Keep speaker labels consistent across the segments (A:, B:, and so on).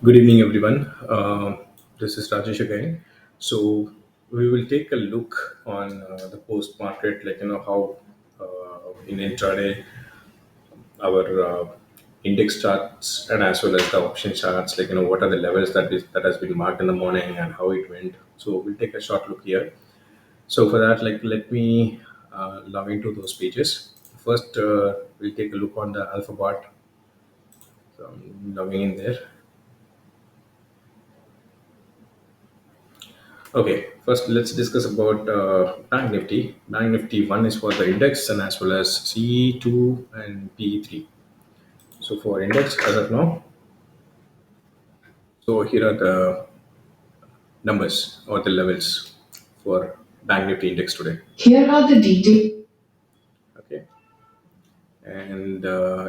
A: Good evening, everyone. This is Rajesh again. So we will take a look on the post market, like how in intraday our index charts and as well as the option charts, what are the levels that has been marked in the morning and how it went. So we'll take a short look here. So for that, let me log into those pages. First, we'll take a look on the alphabet. So I'm logging in there. Okay, first let's discuss about Bank Nifty. Bank Nifty 1 is for the index and as well as CE2 and PE3. So for index as of now, so here are the numbers or the levels for Bank Nifty index today. Here are the details. Okay, and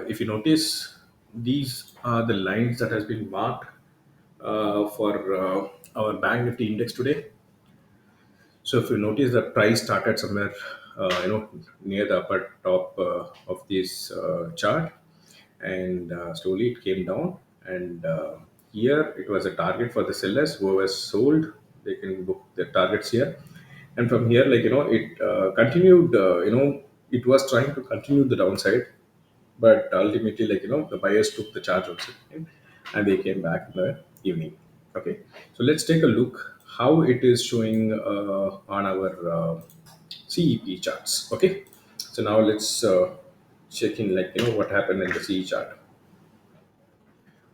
A: if you notice, these are the lines that has been marked for our Bank Nifty index today. So if you notice, the price started somewhere, near the upper top of this chart, and slowly it came down. And here it was a target for the sellers who was sold. They can book their targets here, and from here, it continued. It was trying to continue the downside, but ultimately, the buyers took the charge also, okay? And they came back in the evening. Okay, so let's take a look how it is showing on our CEP charts. Okay, so now let's check in, what happened in the CE chart.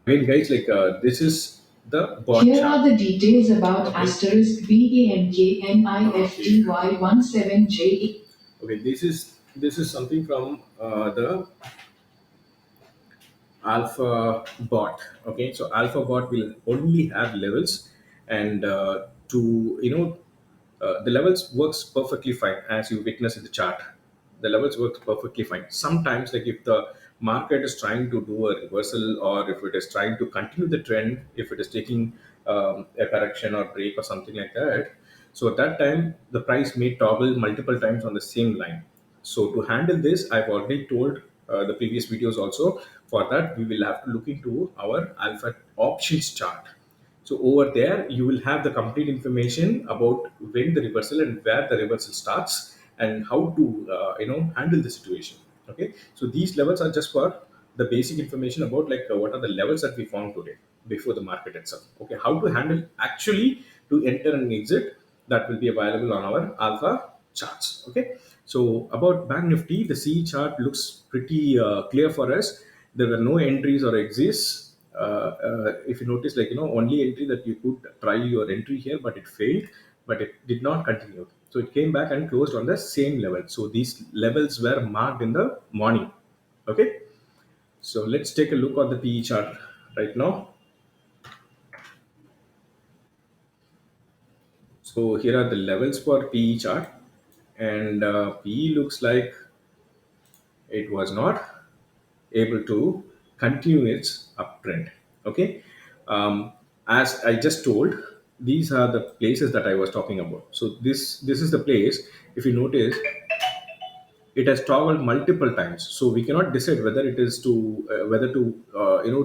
A: Again, guys, this is the bot Here chart. Are the details about okay. Asterisk BANKNIFTY17JE. Okay, this is something from the alpha bot. Okay, so alpha bot will only have levels, and the levels works perfectly fine as you witness in the chart. The levels work perfectly fine. Sometimes, like if the market is trying to do a reversal, or if it is trying to continue the trend, if it is taking a correction or break or something like that, so at that time the price may toggle multiple times on the same line. So to handle this, I've already told the previous videos also. For that, we will have to look into our alpha options chart. So over there, you will have the complete information about when the reversal and where the reversal starts and how to handle the situation. Okay, so these levels are just for the basic information about what are the levels that we found today before the market itself. Okay, how to handle actually to enter and exit, that will be available on our alpha charts. Okay, so about Bank Nifty, the C chart looks pretty clear for us. There were no entries or exits. If you notice, only entry that you could try your entry here, but it failed, but it did not continue. So it came back and closed on the same level. So these levels were marked in the morning. Okay, so let's take a look at the PE chart right now. So here are the levels for PE chart, and PE looks like it was not able to continue its uptrend. Okay, as I just told, these are the places that I was talking about. So this is the place. If you notice, it has toggled multiple times, so we cannot decide whether it is to whether to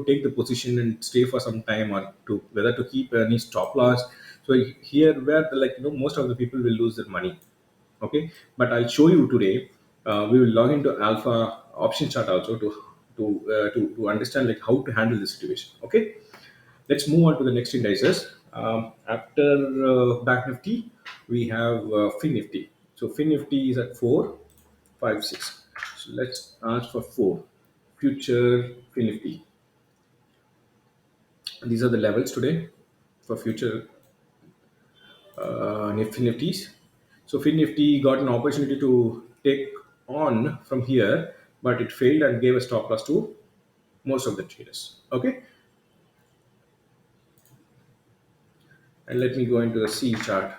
A: take the position and stay for some time, or to whether to keep any stop loss. So here where most of the people will lose their money. Okay, but I'll show you today. We will log into alpha option chart also to understand how to handle the situation. Okay, let's move on to the next indices. After Bank Nifty, we have Fin Nifty. So Fin Nifty is at 456. So let's ask for 4. Future Fin Nifty. These are the levels today for future Nifties. So Fin Nifty got an opportunity to take on from here, but it failed and gave a stop loss to most of the traders. Okay, and let me go into the C chart.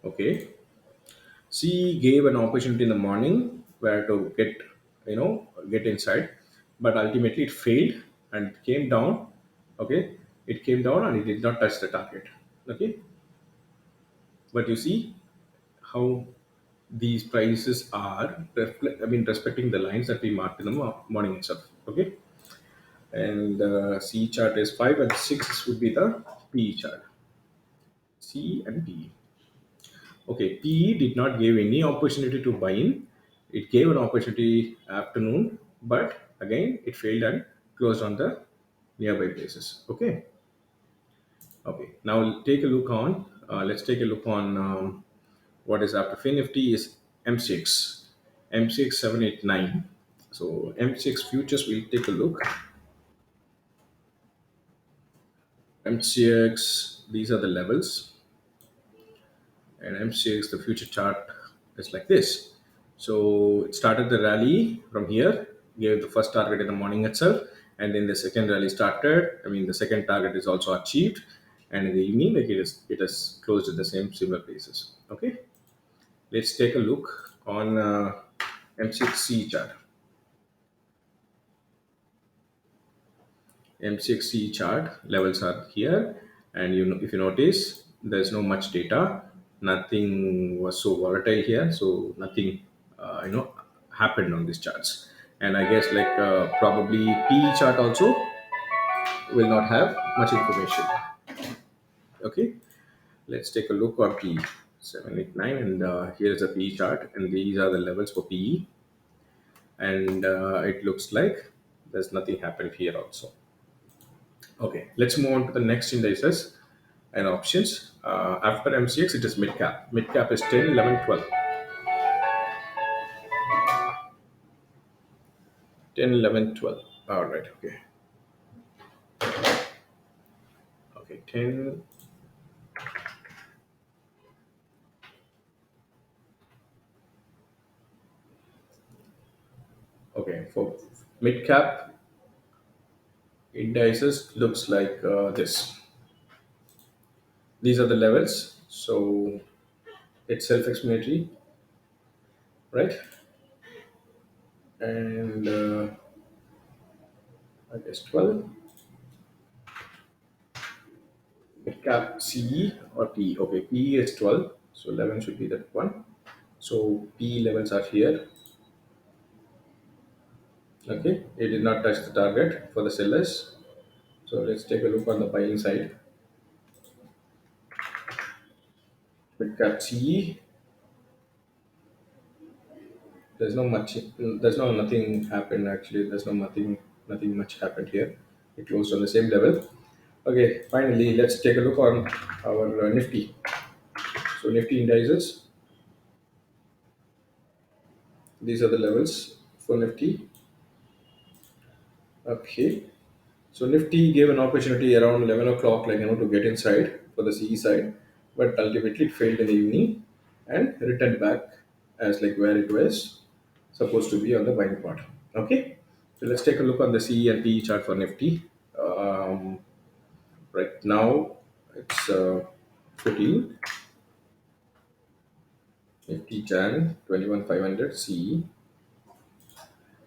A: Okay, C gave an opportunity in the morning where to get inside, but ultimately it failed and came down. Okay, it came down and it did not touch the target. Okay, but you see how these prices are respecting the lines that we marked in the morning itself. Okay, and C chart is 5 and 6 would be the P chart. C and P. Okay, PE did not give any opportunity to buy in. It gave an opportunity afternoon, but again it failed and closed on the nearby places. Okay, okay. Now take a look on. Let's take a look on what is after Nifty is M6, M6 789. So M6 futures. We'll take a look. MCX. These are the levels, and MCX the future chart is like this. So it started the rally from here, gave the first target in the morning itself, and then the second rally started. The second target is also achieved, and in the evening, like it is closed at the same similar places. Okay, let's take a look on M6C chart. M6C chart levels are here, and if you notice, there's no much data. Nothing was so volatile here, so nothing happened on these charts. And I guess like probably PE chart also will not have much information. Okay, let's take a look at PE 789, and here is a PE chart, and these are the levels for PE, and it looks like there's nothing happened here also. Okay, let's move on to the next indices and options. After MCX, it is mid cap. Mid cap is 10, 11, 12. 10, 11, 12. All right, okay. Okay, 10. Okay, for mid cap indices, looks like this. These are the levels. So it's self explanatory, right? And I guess 12. Mid cap CE or PE. Okay, PE is 12. So 11 should be that one. So PE levels are here. Okay, it did not touch the target for the sellers. So let's take a look on the buying side. Mid cap CE, there's no much, there's no nothing happened actually. There's no nothing much happened here. It closed on the same level. Okay, finally let's take a look on our Nifty. So Nifty indices, these are the levels for Nifty. Okay, so Nifty gave an opportunity around 11 o'clock, to get inside for the CE side, but ultimately it failed in the evening and returned back as like where it was supposed to be on the buying part. Okay, so let's take a look on the CE and PE chart for Nifty. Um, right now, it's 14 Nifty Jan 21,500 CE.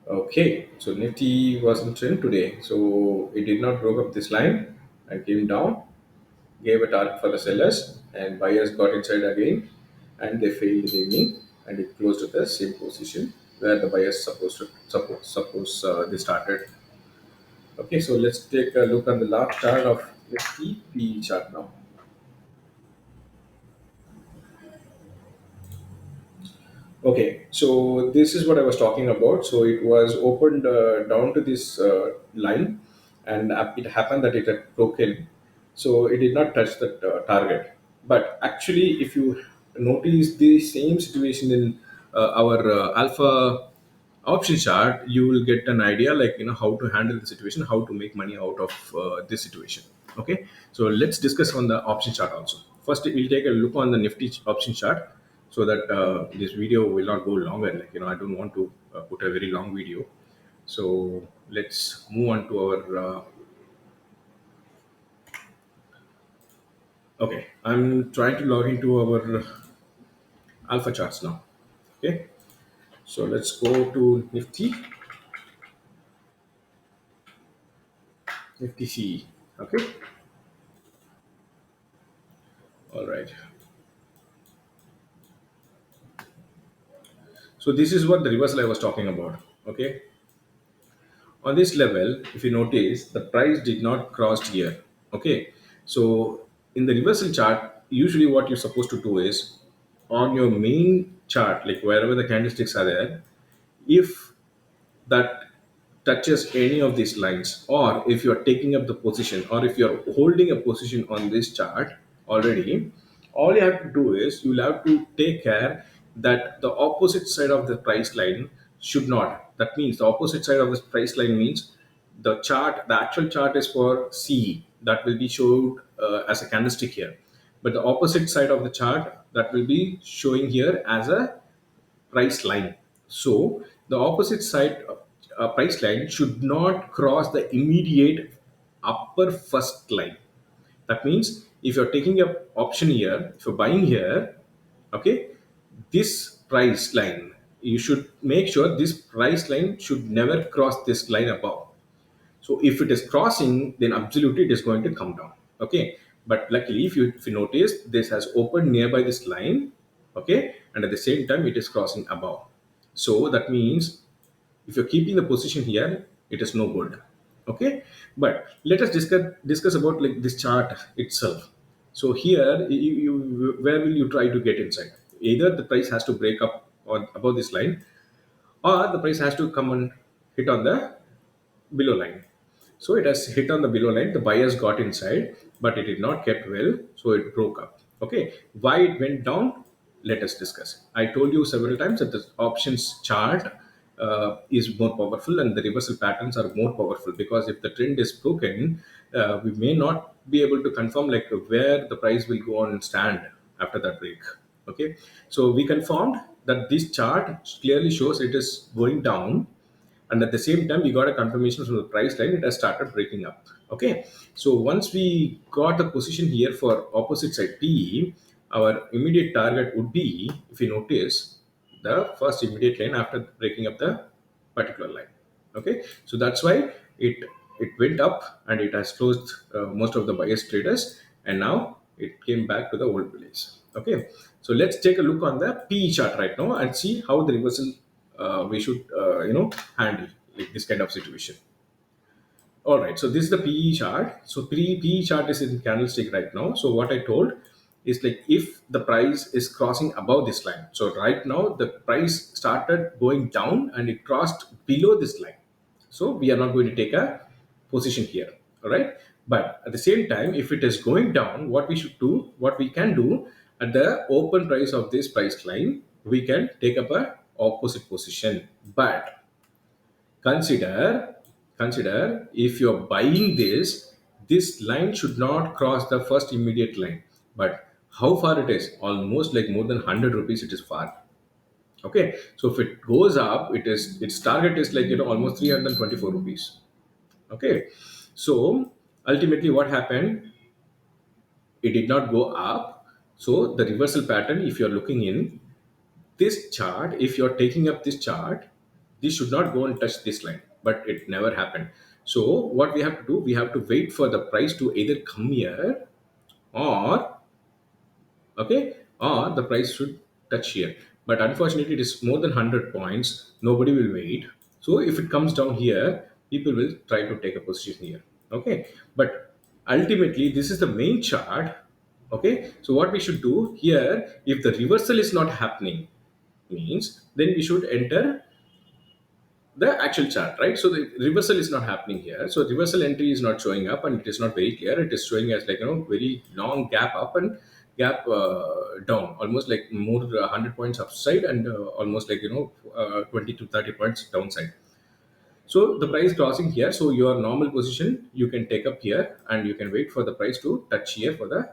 A: Okay, so Nifty was in trend today, so it did not broke up this line and came down, gave a target for the sellers, and buyers got inside again, and they failed in the evening, and it closed at the same position where the buyers suppose they started. Okay, so let's take a look on the last chart of Nifty PE chart now. Okay, so this is what I was talking about. So it was opened down to this line, and it happened that it had broken. So it did not touch the target. But actually, if you notice the same situation in our alpha option chart, you will get an idea like how to handle the situation, how to make money out of this situation. Okay, so let's discuss on the option chart also. First we'll take a look on the Nifty option chart, so that this video will not go longer. I don't want to put a very long video. So let's move on to our okay, I'm trying to log into our alpha charts now. Okay, so let's go to Nifty CE. Okay, all right. So this is what the reversal I was talking about. Okay, on this level, if you notice, the price did not cross here. Okay, so in the reversal chart, usually what you're supposed to do is on your main chart, like wherever the candlesticks are there, if that touches any of these lines, or if you're taking up the position, or if you're holding a position on this chart already, all you have to do is you'll have to take care that the opposite side of the price line should not. That means the opposite side of the price line means the actual chart is for CE, that will be showed as a candlestick here, but the opposite side of the chart that will be showing here as a price line. So the opposite side price line should not cross the immediate upper first line. That means if you're taking a option here, if you're buying here, okay, this price line, you should make sure this price line should never cross this line above. So if it is crossing, then absolutely it is going to come down. Okay. But luckily, if you notice, this has opened nearby this line. Okay. And at the same time, it is crossing above. So that means if you're keeping the position here, it is no good. Okay. But let us discuss about like this chart itself. So here, where will you try to get inside? Either the price has to break up or above this line, or the price has to come and hit on the below line. So it has hit on the below line. The buyers got inside, but it did not kept well, so it broke up. Okay, why it went down? Let us discuss. I told you several times that the options chart is more powerful, and the reversal patterns are more powerful, because if the trend is broken, we may not be able to confirm like where the price will go on and stand after that break. Okay, so we confirmed that this chart clearly shows it is going down, and at the same time we got a confirmation from the price line, it has started breaking up. Okay, so once we got a position here for opposite side PE, our immediate target would be, if you notice, the first immediate line after breaking up the particular line. Okay, so that's why it went up and it has closed most of the buyers traders, and now it came back to the old place. Okay, so let's take a look on the PE chart right now and see how the reversal we should handle like this kind of situation. All right, so this is the PE chart. So PE chart is in candlestick right now. So what I told is like if the price is crossing above this line. So right now the price started going down and it crossed below this line. So we are not going to take a position here. All right. But at the same time, if it is going down, what we can do at the open price of this price line, we can take up a opposite position. But consider consider if you're buying this line should not cross the first immediate line. But how far it is? Almost like more than 100 rupees it is far. Okay, so if it goes up, its target is like almost 324 rupees. Okay, so ultimately what happened, it did not go up. So the reversal pattern, if you're looking in this chart, if you're taking up this chart, this should not go and touch this line, but it never happened. So what we have to do, we have to wait for the price to either come here, or okay, or the price should touch here. But unfortunately it is more than 100 points, nobody will wait. So if it comes down here, people will try to take a position here. Okay, but ultimately this is the main chart. Okay, so what we should do here, if the reversal is not happening, means then we should enter the actual chart, right? So the reversal is not happening here. So reversal entry is not showing up, and it is not very clear. It is showing as like very long gap up and gap down, almost like more 100 points upside, and almost like 20 to 30 points downside. So the price crossing here, so your normal position you can take up here, and you can wait for the price to touch here for the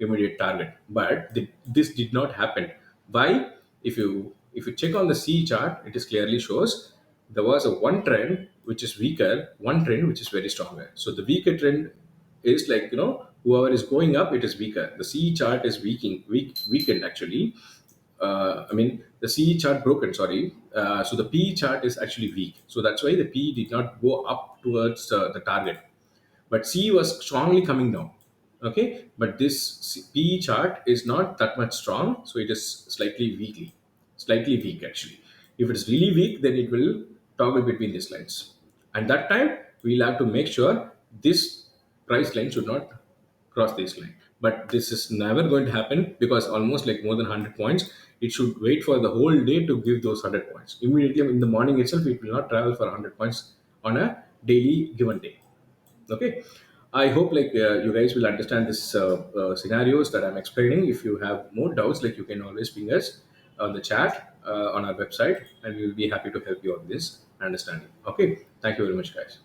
A: immediate target. But this did not happen. Why? If you check on the C chart, it is clearly shows there was a one trend which is weaker, one trend which is very stronger. So the weaker trend is like whoever is going up, it is weaker. The C chart is weakened actually. I mean, the CE chart broken, sorry. So the PE chart is actually weak. So that's why the PE did not go up towards the target. But CE was strongly coming down. Okay. But this PE chart is not that much strong. So it is slightly weak actually. If it's really weak, then it will toggle between these lines. And that time, we'll have to make sure this price line should not cross this line. But this is never going to happen because almost like more than 100 points, it should wait for the whole day to give those 100 points. Immediately in the morning itself, it will not travel for 100 points on a daily given day. Okay, I hope like you guys will understand this scenarios that I'm explaining. If you have more doubts, like you can always ping us on the chat on our website, and we will be happy to help you on this understanding. Okay, thank you very much, guys.